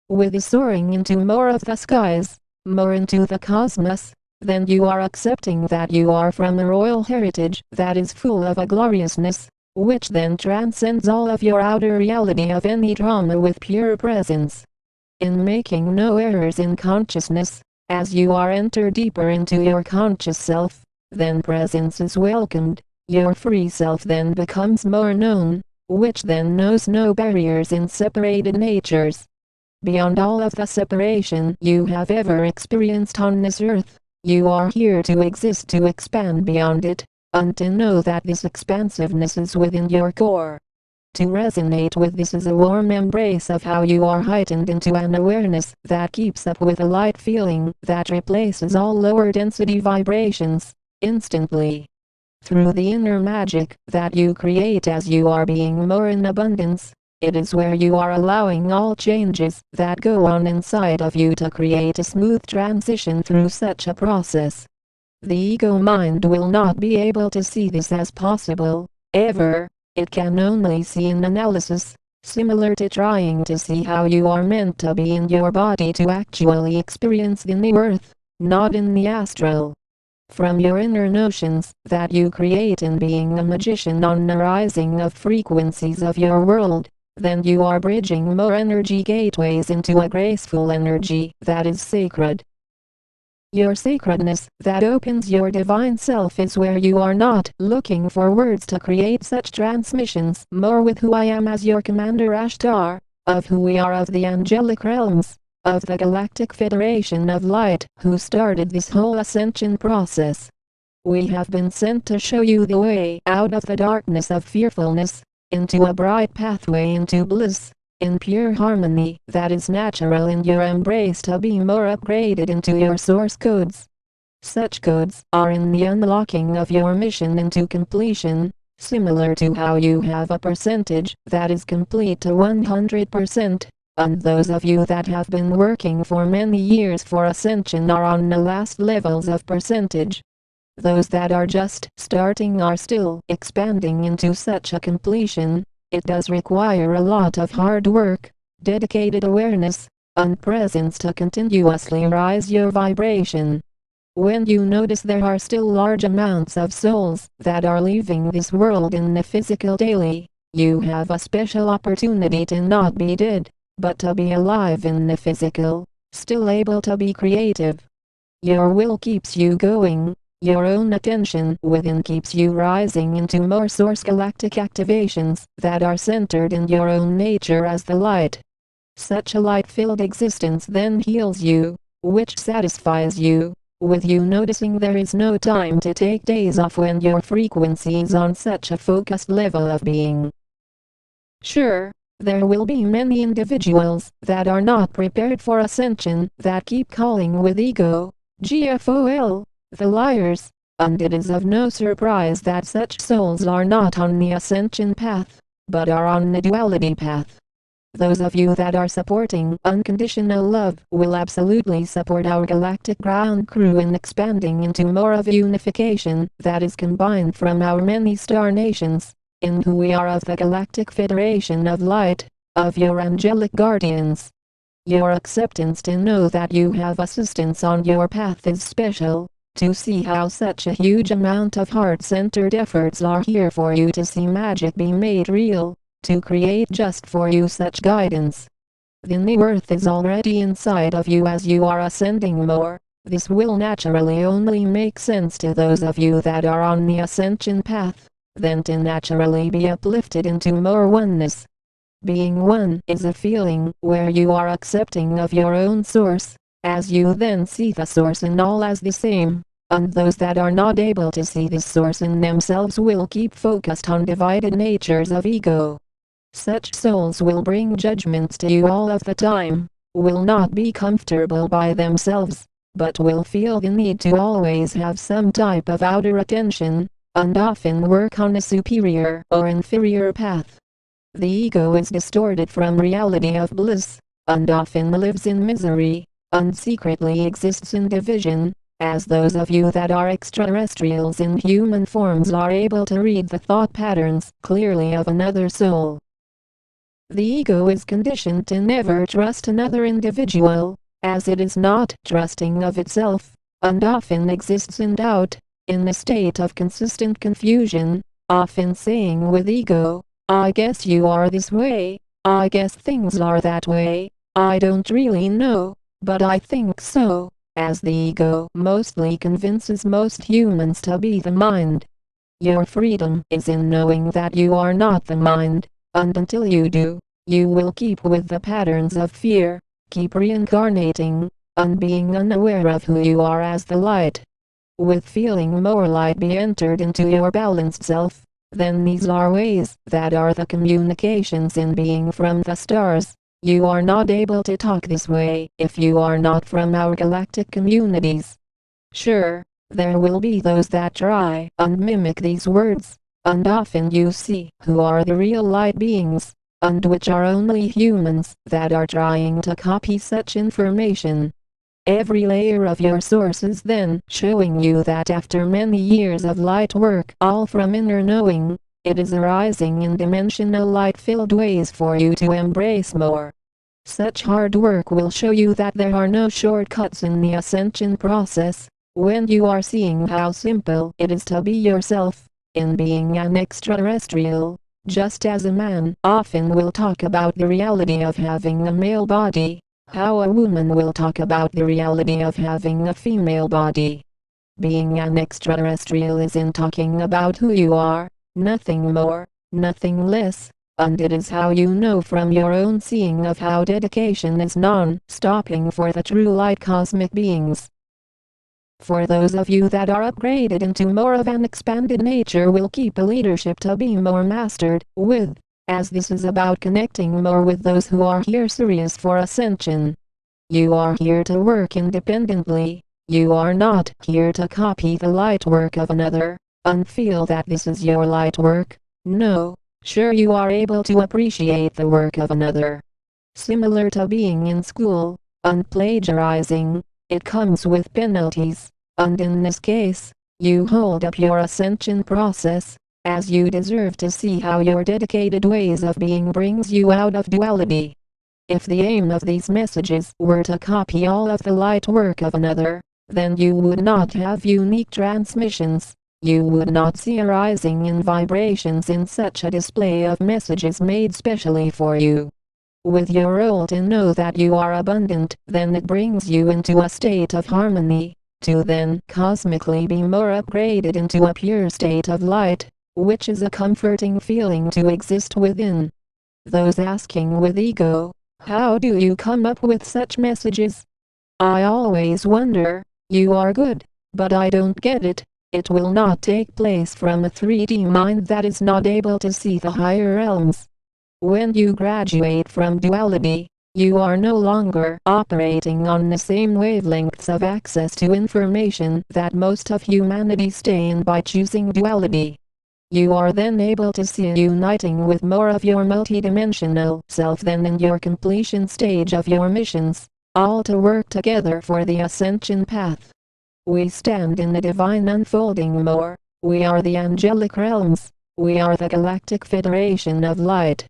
with the soaring into more of the skies, more into the cosmos, then you are accepting that you are from a royal heritage that is full of a gloriousness, which then transcends all of your outer reality of any trauma with pure presence. In making no errors in consciousness, as you are entered deeper into your conscious self, then presence is welcomed, your free self then becomes more known, which then knows no barriers in separated natures. Beyond all of the separation you have ever experienced on this earth, you are here to exist to expand beyond it, and to know that this expansiveness is within your core. To resonate with this is a warm embrace of how you are heightened into an awareness that keeps up with a light feeling that replaces all lower density vibrations, instantly. Through the inner magic that you create as you are being more in abundance, it is where you are allowing all changes that go on inside of you to create a smooth transition through such a process. The ego mind will not be able to see this as possible, ever. It can only see an analysis, similar to trying to see how you are meant to be in your body to actually experience in the earth, not in the astral. From your inner notions that you create in being a magician on the rising of frequencies of your world, then you are bridging more energy gateways into a graceful energy that is sacred. Your sacredness that opens your divine self is where you are not looking for words to create such transmissions, more with who I am as your commander Ashtar, of who we are of the angelic realms, of the Galactic Federation of Light who started this whole ascension process. We have been sent to show you the way out of the darkness of fearfulness, into a bright pathway into bliss, in pure harmony that is natural in your embrace to be more upgraded into your source codes. Such codes are in the unlocking of your mission into completion, similar to how you have a percentage that is complete to 100%, and those of you that have been working for many years for ascension are on the last levels of percentage. Those that are just starting are still expanding into such a completion. It does require a lot of hard work, dedicated awareness, and presence to continuously rise your vibration. When you notice there are still large amounts of souls that are leaving this world in the physical daily, you have a special opportunity to not be dead, but to be alive in the physical, still able to be creative. Your will keeps you going. Your own attention within keeps you rising into more source galactic activations that are centered in your own nature as the light. Such a light-filled existence then heals you, which satisfies you, with you noticing there is no time to take days off when your frequency is on such a focused level of being. Sure, there will be many individuals that are not prepared for ascension that keep calling with ego, GFOL. The liars, and it is of no surprise that such souls are not on the ascension path, but are on the duality path. Those of you that are supporting unconditional love will absolutely support our galactic ground crew in expanding into more of a unification that is combined from our many star nations, in who we are of the Galactic Federation of Light, of your angelic guardians. Your acceptance to know that you have assistance on your path is special. To see how such a huge amount of heart-centered efforts are here for you to see magic be made real, to create just for you such guidance. The new earth is already inside of you as you are ascending more. This will naturally only make sense to those of you that are on the ascension path, then to naturally be uplifted into more oneness. Being one is a feeling where you are accepting of your own source, as you then see the source in all as the same. And those that are not able to see this source in themselves will keep focused on divided natures of ego. Such souls will bring judgments to you all of the time, will not be comfortable by themselves, but will feel the need to always have some type of outer attention, and often work on a superior or inferior path. The ego is distorted from reality of bliss, and often lives in misery, and secretly exists in division. As those of you that are extraterrestrials in human forms are able to read the thought patterns clearly of another soul. The ego is conditioned to never trust another individual, as it is not trusting of itself, and often exists in doubt, in a state of consistent confusion, often saying with ego, "I guess you are this way, I guess things are that way, I don't really know, but I think so," as the ego mostly convinces most humans to be the mind. Your freedom is in knowing that you are not the mind, and until you do, you will keep with the patterns of fear, keep reincarnating, and being unaware of who you are as the light. With feeling more light be entered into your balanced self, then these are ways that are the communications in being from the stars. You are not able to talk this way if you are not from our galactic communities. Sure, there will be those that try and mimic these words, and often you see who are the real light beings, and which are only humans that are trying to copy such information. Every layer of your source is then showing you that after many years of light work, all from inner knowing, it is arising in dimensional light-filled ways for you to embrace more. Such hard work will show you that there are no shortcuts in the ascension process, when you are seeing how simple it is to be yourself, in being an extraterrestrial. Just as a man often will talk about the reality of having a male body, how a woman will talk about the reality of having a female body. Being an extraterrestrial is in talking about who you are, nothing more, nothing less, and it is how you know from your own seeing of how dedication is non-stopping for the true light cosmic beings. For those of you that are upgraded into more of an expanded nature will keep a leadership to be more mastered with, as this is about connecting more with those who are here serious for ascension. You are here to work independently, you are not here to copy the light work of another, and feel that this is your light work. No, sure you are able to appreciate the work of another. Similar to being in school, and plagiarizing, it comes with penalties, and in this case, you hold up your ascension process, as you deserve to see how your dedicated ways of being brings you out of duality. If the aim of these messages were to copy all of the light work of another, then you would not have unique transmissions, you would not see arising in vibrations in such a display of messages made specially for you. With your role to know that you are abundant, then it brings you into a state of harmony, to then cosmically be more upgraded into a pure state of light, which is a comforting feeling to exist within. Those asking with ego, how do you come up with such messages? I always wonder, you are good, but I don't get it. It will not take place from a 3D mind that is not able to see the higher realms. When you graduate from duality, you are no longer operating on the same wavelengths of access to information that most of humanity stay in by choosing duality. You are then able to see uniting with more of your multidimensional self than in your completion stage of your missions, all to work together for the ascension path. We stand in the divine unfolding more, we are the angelic realms, we are the Galactic Federation of Light.